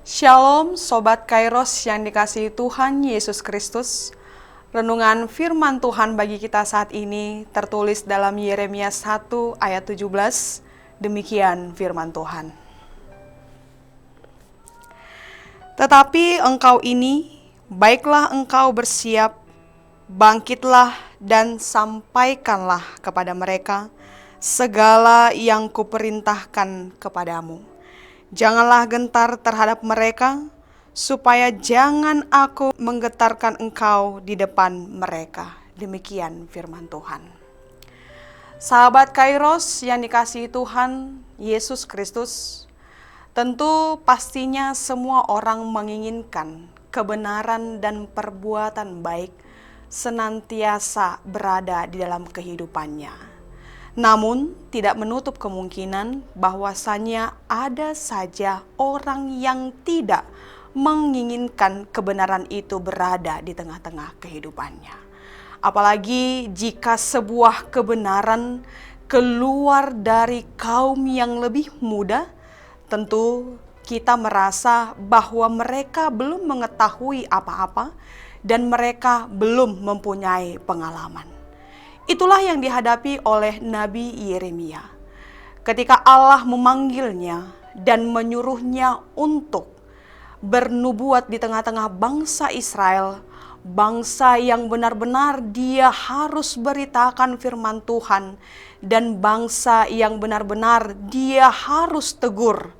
Shalom Sobat Kairos yang dikasihi Tuhan Yesus Kristus. Renungan firman Tuhan bagi kita saat ini tertulis dalam Yeremia 1 ayat 17. Demikian firman Tuhan. Tetapi engkau ini, baiklah engkau bersiap, bangkitlah dan sampaikanlah kepada mereka segala yang kuperintahkan kepadamu. Janganlah gentar terhadap mereka, supaya jangan aku menggetarkan engkau di depan mereka. Demikian firman Tuhan. Sahabat Kairos yang dikasihi Tuhan Yesus Kristus, tentu pastinya semua orang menginginkan kebenaran dan perbuatan baik senantiasa berada di dalam kehidupannya. Namun, tidak menutup kemungkinan bahwasannya ada saja orang yang tidak menginginkan kebenaran itu berada di tengah-tengah kehidupannya. Apalagi jika sebuah kebenaran keluar dari kaum yang lebih muda, tentu kita merasa bahwa mereka belum mengetahui apa-apa dan mereka belum mempunyai pengalaman. Itulah yang dihadapi oleh Nabi Yeremia. Ketika Allah memanggilnya dan menyuruhnya untuk bernubuat di tengah-tengah bangsa Israel, bangsa yang benar-benar dia harus beritakan firman Tuhan, dan bangsa yang benar-benar dia harus tegur.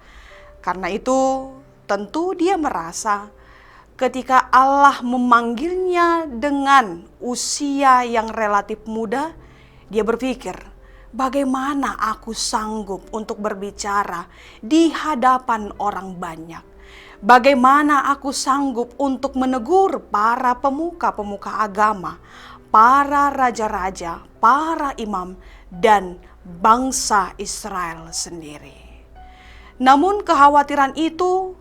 Karena itu tentu dia merasa ketika Allah memanggilnya dengan usia yang relatif muda, dia berpikir, bagaimana aku sanggup untuk berbicara di hadapan orang banyak? Bagaimana aku sanggup untuk menegur para pemuka-pemuka agama, para raja-raja, para imam, dan bangsa Israel sendiri? Namun kekhawatiran itu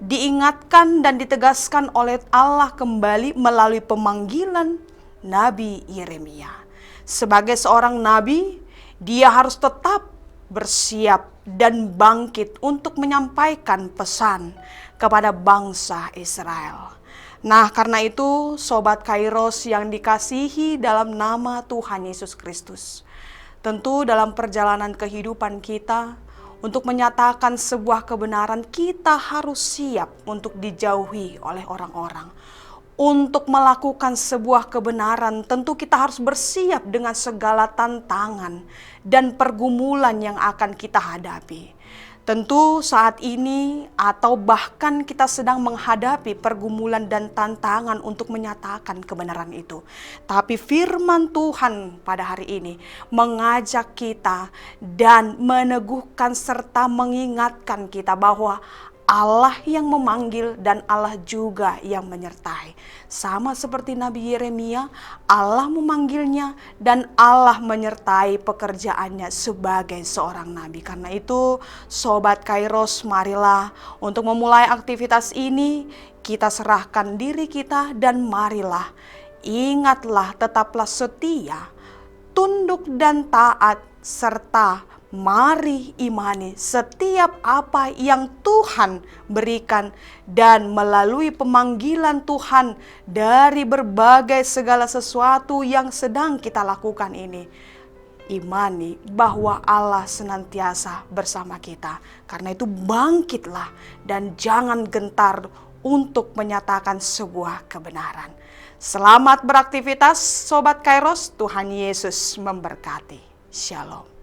diingatkan dan ditegaskan oleh Allah kembali melalui pemanggilan Nabi Yeremia. Sebagai seorang nabi, dia harus tetap bersiap dan bangkit untuk menyampaikan pesan kepada bangsa Israel. Nah, karena itu Sobat Kairos yang dikasihi dalam nama Tuhan Yesus Kristus, tentu dalam perjalanan kehidupan kita, untuk menyatakan sebuah kebenaran, kita harus siap untuk dijauhi oleh orang-orang. Untuk melakukan sebuah kebenaran, tentu kita harus bersiap dengan segala tantangan dan pergumulan yang akan kita hadapi. Tentu saat ini atau bahkan kita sedang menghadapi pergumulan dan tantangan untuk menyatakan kebenaran itu. Tapi firman Tuhan pada hari ini mengajak kita dan meneguhkan serta mengingatkan kita bahwa Allah yang memanggil dan Allah juga yang menyertai. Sama seperti Nabi Yeremia, Allah memanggilnya dan Allah menyertai pekerjaannya sebagai seorang nabi. Karena itu, Sobat Kairos, marilah untuk memulai aktivitas ini, kita serahkan diri kita dan marilah, ingatlah tetaplah setia, tunduk dan taat, serta mari imani setiap apa yang Tuhan berikan, dan melalui pemanggilan Tuhan dari berbagai segala sesuatu yang sedang kita lakukan ini, imani bahwa Allah senantiasa bersama kita. Karena itu bangkitlah dan jangan gentar untuk menyatakan sebuah kebenaran. Selamat beraktivitas Sobat Kairos, Tuhan Yesus memberkati. Shalom.